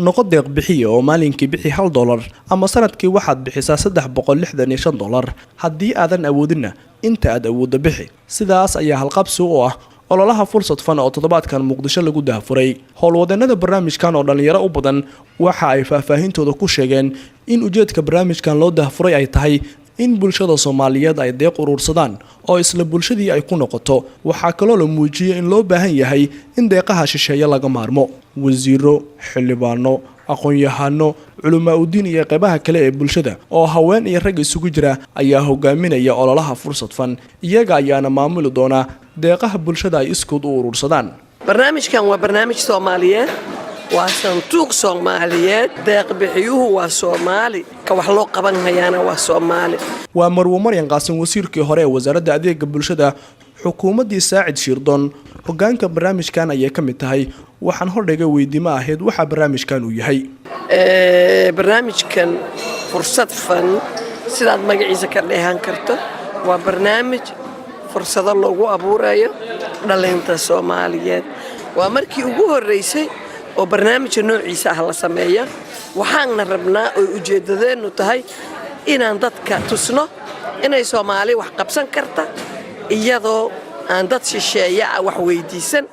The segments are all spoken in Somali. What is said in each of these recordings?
noqo deeq bixiye oo maalinkii bixi $1 ama sanadkii waxaad bixisaa $365 haddii aadan awoodinna inta aad awooddo bixi. sidaas ayaa halqabsi u ah ololaha fursad fan oo toddobaadkan Muqdisho lagu daafuray. howlwadeennada barnaamijkan oo dhalinyaro u badan waxa ay faahfaahintooda ku sheegeen in ujeedka barnaamijkan loo daafuray ay tahay in bulshada Soomaaliyeed ay deeq urursadaan oo isla bulshadii ay ku noqoto. waxaa kaloo la muujiyay in loo baahan yahay in deeqaha shisheeye laga maarmo. wasiiro, xildhibaano, aqoon-yahano, culumaaddin iyo qaybaha kale ee bulshada oo haween iyo rag isugu jira ayaa hogaaminaya ololaha fursad fan. iyaga ayaana maamuli doona deeqaha bulshada ay iskood u urursadaan. barnaamijkan waa barnaamij Soomaaliyeed, waa sanduuq Soomaaliyeed, deeq bixiyuhu waa Soomaali, ka wax loo qaban hayana waa Soomaali. waa Marwo Maryan Qaasim, wasiirkii hore ee wasaaradda adeegga bulshada xukuumaddii Saacid Shirdon. hogaanka barnaamijkan ayay ka mid tahay. waxaan hordhiga weydiimo ahayd waxa barnaamijkan uu yahay. barnaamijkan fursad fan sidaad magaciisa ka dheehan karto waa barnaamij fursado loogu abuurayo dhalinta Soomaaliyeed. waa markii ugu horeysay oo barnaamijka noociisa ah la sameeyo. waxaan rabnaa oo ujeedadeenu tahay inaan dadka tusno inay Soomaali wax qabsan karta iyadoo aan dad shisheeye wax weydiisan,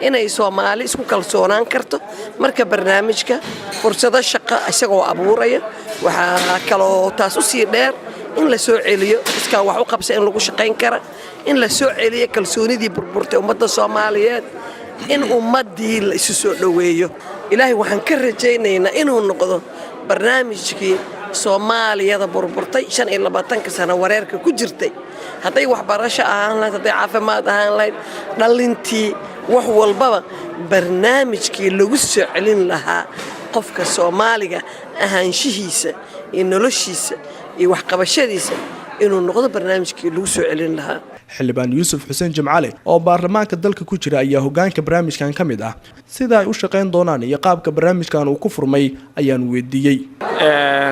inay Soomaali isku kalsoonaan karto. marka barnaamijka fursado shaqo isagoo abuuraya waxa kaloo taas u sii dheer in la soo celiyo iska wax u qabsan in lagu shaqayn kara, in la soo celiyo kalsoonidii burburtay ummadda Soomaaliyeed, in ummadii la isu soo dhaweeyo. ilaahay waxaan ka rajaynaynaa inuu noqdo barnaamijkii Soomaaliyada burburtay 25 sano wareerka ku jirtay. hadday waxbarasho ahaan lahayd, hadday caafimaad ahaan lahayd, dhalintii wax walbaba barnaamijkii lagu soo celin lahaa qofka Soomaaliga ahaanshihiisa iyo noloshiisa iyo waxqabashadiisa inuu noqdo barnaamijkii lagu soo celin lahaa. xildhibaan Yuusuf Xuseen Jimcaale oo baarlamaanka dalka ku jira ayaa hogaanka barnaamijkan ka mid ah. sida ay u shaqeyn doonaan iyo qaabka barnaamijkan uu ku furmay ayaan weydiiyay.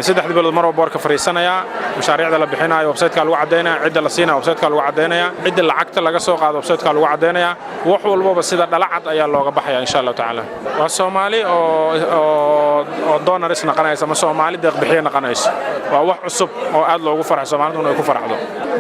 3 bilood mar boorka fariisanaya, mashaariicda la bixinayo website-ka lagu cadeynaya, cidda la siinayo website-ka lagu cadeynaya, cidda lacagta laga soo qaado website-ka lagu cadeynaya. wax walba sida dhalacad ayaa looga baxaya insha Allah taala. waa Soomaali oo donors naqanaysa ama Soomaali deeq bixiye naqanaysa. waa wax cusub oo aad loogu farxo Soomaalidu inay ku farxdo.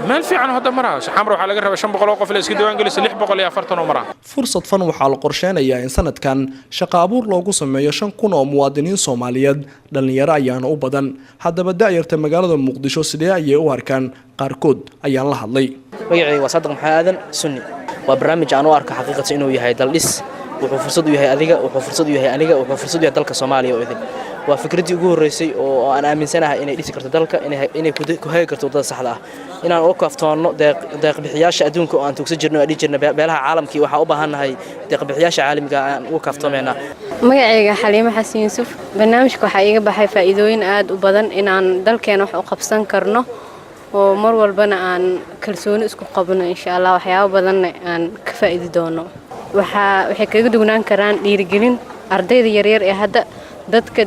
meel fiican hadda maraa xamro waxa laga rabaa 500 qof la iska diiwaan geliso 640 oo maraa. fursad fan waxaa la qorsheenayaa in sanadkan shaqo abuur loogu sameeyo 5,000 oo muwaadiniin Soomaaliyeed dhalinyaro ayaana u badan. haddaba daayirta magaalada Muqdisho sidee ayay u arkaan qaarkood ayaan la hadlay. magacayga waa Saadaq Maxamed Aadan Sunni. waa barnaamij aan u arko xaqiiqatan inuu yahay daldhis. wuxuu fursad u yahay adiga, wuxuu fursad u yahay aniga, wuxuu fursad u yahay dalka Soomaaliya oo idin. waa fikradii ugu horeysay oo aan aaminsanahay inay dhisi karto dalka, inay ku hagi karto wadada saxda ah. inaan u kaftoonno deeq bixiyaasha adduunka oo aan tugsan jirno oo dhijirna beelaha caalamka waxa u baahanahay deeq bixiyaasha caalamiga aan u kaftoomeena. magacayga Xaliimo Xasan Yuusuf. barnaamijka waxa iga baxay faa'iidooyin aad u badan inaan dalkeena wax u qabsan karno oo mar walbana aan kalsooni isku qabno insha Allah. waxyaabo badan aan ka faa'iidi doono. waxay kaga dugnaan karaan dhiirigelin ardayda yaryar ee hadda dadka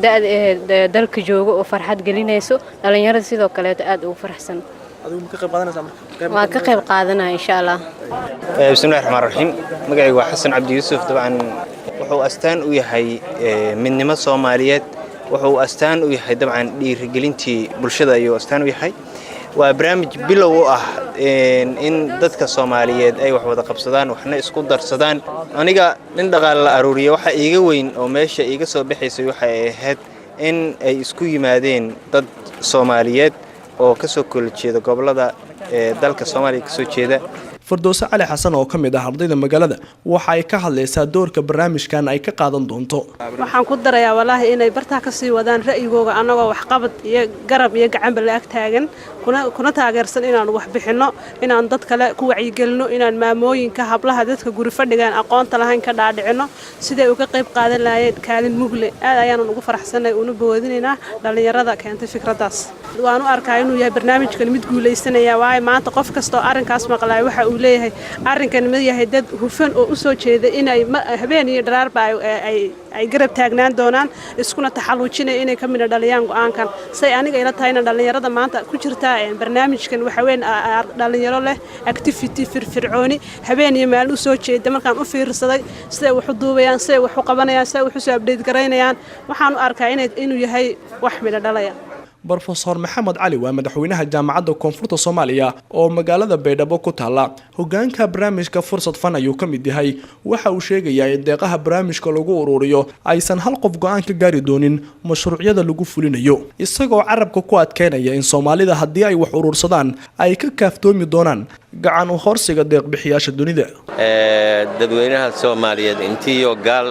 dalka jooga oo farxad gelinayso, dhalinyarada sidoo kale aad ugu faraxsan. adigu ka qayb qaadanaysaa marka? waa ka qayb qaadanaa insha Allah. bismillahir rahmaanir rahiim. magacaygu waa Xasan Cabdi Yuusuf. dabcan wuxuu astaan u yahay midnimo Soomaaliyeed, wuxuu astaan u yahay dabcan dhiirigelintii bulshada ayuu astaan u yahay. waa barnaamij bilow u ah in dadka Soomaaliyeed ay wax wada qabsadaan, waxna isku darsadaan. aniga nin dhaqaale la aruuriyo waxa iiga weyn oo meesha iiga soo bixisay waxa ay ahayd in ay isku yimaadeen dad Soomaaliyeed oo ka soo kala jeeda gobolada dalka Soomaaliya ka soo jeeda. Firdowsa Cali Xasan oo kamid ah ardayda magaalada waxa ay ka hadlaysaa doorka barnaamijkan ay ka qaadan doonto. waxaan ku darayaa wallahi inay bartaa ka sii wadaan ra'yigooga anagoo wax qabad iyo garab iyo gacan bal ag taagan kuna taageersan inaan wax bixino, inaan dad kale ku wacyigelino, inaan maamooyinka hablaha dadka guri fadhigaan aqoonta lahayn ka dhaadhicino siday uga qayb qaadan lahaayeen kaalin mugle. aad ayaan ugu faraxsanahay una boodinaynaa dhalinyarada keentay fikradaas. waan u arkaa inuu yahay barnaamijkan mid guuleysanaya waayo maanta qof kasta oo arrinkaas maqlay waxa uu leeyahay arrinkan ma yahay dad hufan oo u soo jeeda inay habeen iyo dharaarba ay garab taagnaan doonaan iskuna taxaluujinaya inay ka midna dhaliyaan go'aankan say aniga ila tahayna dhalinyarada maanta ku jirta barnaamijkan waxa weyn dhalinyaro leh activity firfircooni habeen iyo maalin u soo jeeda markaan u fiirsaday siday wax u duubayaan siday wax u qabanayaan siday wax u soo update garaynayaan waxaan u arkaa inuu yahay wax midna dhalaya brofesor maxamed cali waa madaxweynaha jaamacadda koonfurta soomaaliya oo magaalada baydhabo ku taala hogaanka barnaamijka fursad fan ayuu ka mid yahay waxa uu sheegayaa in deeqaha barnaamijka lagu ururiyo aysan hal qof go'aan ka gaari doonin mashruucyada lagu fulinayo isagoo carabka ku adkeynaya in soomaalida haddii ay wax urursadaan ay ka kaaftoomi doonaan gacan u horsiga deeqbixiyaasha dunida dadweynaha Soomaaliyeed intiyo gaal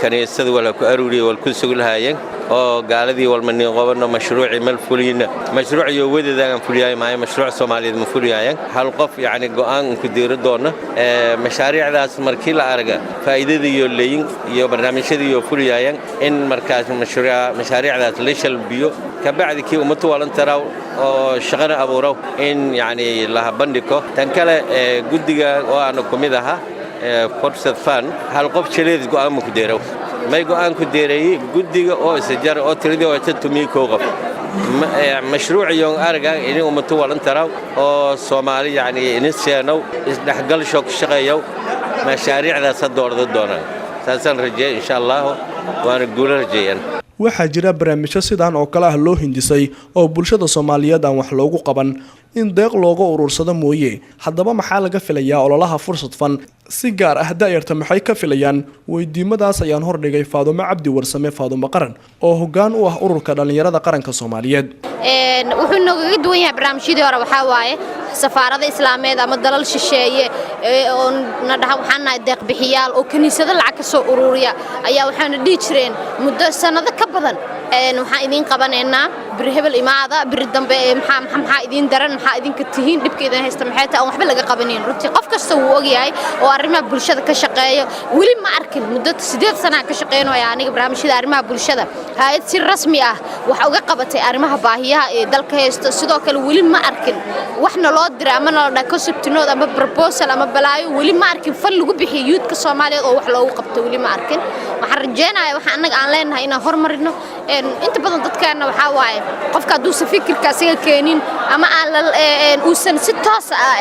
kaniisada wala ku aruuriyo wal ku suglaayeen oo gaaladii walmani qabano mashruuci mal fuliyna mashruuciyo wadadaan fuliyay ma mashruuc Soomaaliyeed ma fuliyayeen hal qof yaani go'aan ku diiri doona mashaariicdaas markii la arga faa'iidada iyo leeyin iyo barnaamijyada iyo fuliyayeen in markaas mashaariicdaas la shalbiyo ka bacdi umatu walan taraw oo shaqana abuuro in yaani la bandhiko tan kale gudiga oo aan ku mid aha fursad fan hal qof jaleed go'aan ku deero may go'aan ku deeray gudiga oo isjar oo tiradii oo tatumi ko qof mashruuciyon arga in umatu walan taraw oo Soomaali yaani in seeno isdhaxgal shaqeeyo mashaariicdaas doorada doonaan saasan rajay insha Allah waan guul rajayaan waxaa jira barnaamijyo sidaan oo kale ah loo hindisay oo bulshada Soomaaliyeed aan wax loogu qaban in deeq looga urursado mooye haddaba maxaa laga filayaa ololaha fursad fan si gaar ah daayarta maxay ka filayaan weydiimadaas ayaan hordhigay Faadumo Cabdi Warsame Faadumo Qaran oo hoggaan u ah ururka dhalinyarada qaranka Soomaaliyeed wuxuu nooga duwan yahay barnaamijyadii hore waxa waaye safaarada islaameed ama dalal shisheeye oo nadhaha waxaan nahay deeq bixiyaal oo kaniisada lacag ka soo ururiya ayaa waxaana dhigi jireen muddo sanado ka badan waxaan idin qabanaynaa bir hebel imaada bir dambe maxaa idin daran maxaa idinka tihiin dhibkeeda haysta maxay tahay waxba laga qabanin runtii qof kasta uu og yahay oo arrimaha bulshada ka shaqeeyo wali ma arkin muddo 8 sano ka shaqeynaya aniga barnaamijyada arrimaha bulshada hay'ad si rasmi ah wax uga qabatay arrimaha baahiyaha ee dalka haysta sidoo kale wali ma arkin waxna loo diray ama la dhaco conceptinood ama proposal ama balaayo wali ma arkin fan lagu bixiyo youth-ka Soomaaliyeed oo wax loogu qabto wali ma arkin waxaan rajeynayaa waxa anaga aan leenahay inaan horumarino inta badan dadkeena waxa waaye qofka haduu si fikirkaas iga keenin ama aan uusan si toos ah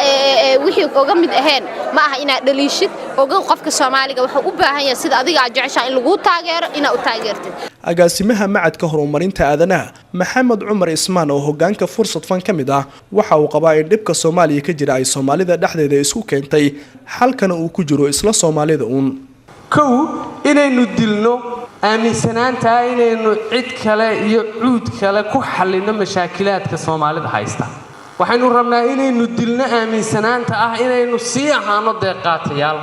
wixii uga mid ahayn ma aha inaad dhaliishid ogow qofka Soomaaliga wuxuu u baahan yahay sida adiga aad jeceshahay in lagu taageero inaad u taageertid agaasimaha macadka horumarinta aadanaha Maxamed Cumar Ismaan oo hogaanka fursad fan kamid ah waxa uu qabaa in dhibka Soomaaliya ka jira ay Soomaalida dhexdeeda isku keentay halkana uu ku jiro isla Soomaalida kow inaynu dilno aaminsanaanta inaynu cid kale iyo cuud kale ku xalino mashaakilaadka Soomaalida haysta waxaynu rabnaa inaynu dilno aaminsanaanta ah inaynu sii ahaano deeqaatayaal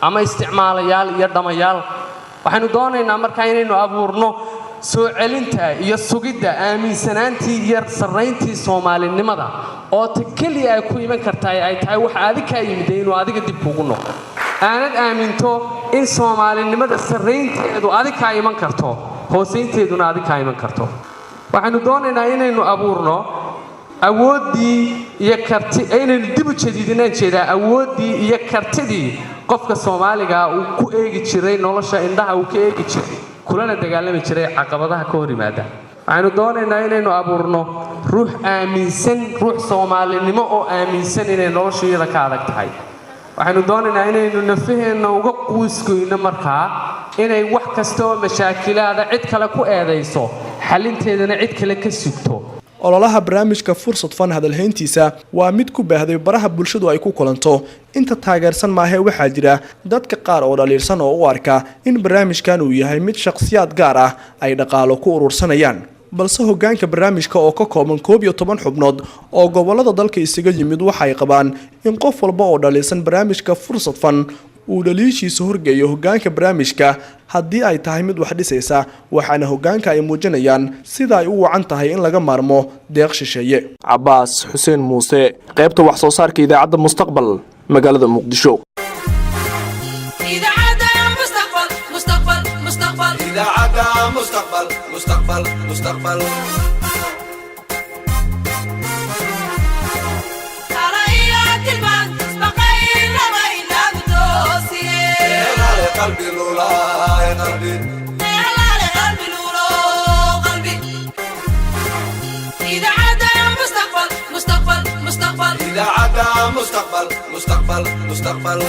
ama isticmaalayaal iyo dhamayaal waxaynu doonaynaa markaa inaynu abuurno soo celinta iyo sugidda aaminsanaantii iyo sarreyntii Soomaalinimada oo kaliya ay ku iman kartaa ay tahay wax adiga ka yimid inuu adiga dib kugu noqdo aanad aaminto in Soomaalinimada sarreynteedu adiga ka iman karto hooseynteeduna adiga ka iman karto waxaynu doonaynaa inaynu abuurno awoodii iyo karti inaynu dib u jadiidinaan jeedaa awoodii iyo kartidii qofka Soomaaliga uu ku eegi jiray nolosha indhaha uu ka eegi jiray kulana dagaalami jiray caqabadaha ka hor yimaada waxaynu doonaynaa inaynu abuurno ruux aaminsan ruux Soomaalinimo oo aaminsan inay nolosheeda ka adag tahay waxaynu doonaynaa inaynu nafaheena uga quuskoyno markaa inay wax kasta oo mashaakilaada cid kale ku eedayso xalinteedana cid kale ka sugto ololaha barnaamijka fursad fan hadalhayntiisa waa mid ku baahday baraha bulshadu ay ku kulanto inta taageersan maahe waxaa jira dadka qaar oo dhaliirsan oo u arka in barnaamijkan uu yahay mid shakhsiyaad gaar ah ay dhaqaalo ku urursanayaan balse hogaanka barnaamijka oo ka kooban 11 xubnood oo gobolada dalka isaga yimid waxa ay qabaan in qof walba oo dhaliirsan barnaamijka fursad fan uu dhaliishiisa horgeeyo hogaanka barnaamijka haddii ay tahay mid wax dhisaysa waxaana hogaanka ay muujinayaan sida ay u wacan tahay in laga maarmo deeq shisheeye Cabbaas Xuseen Muuse qaybta wax soo saarka idaacadda Mustaqbal magaalada Muqdisho مستقبل على اي كلمه قلبي قلبي نور قلبي إذا عدا مستقبل مستقبل مستقبل إذا عدا مستقبل مستقبل مستقبل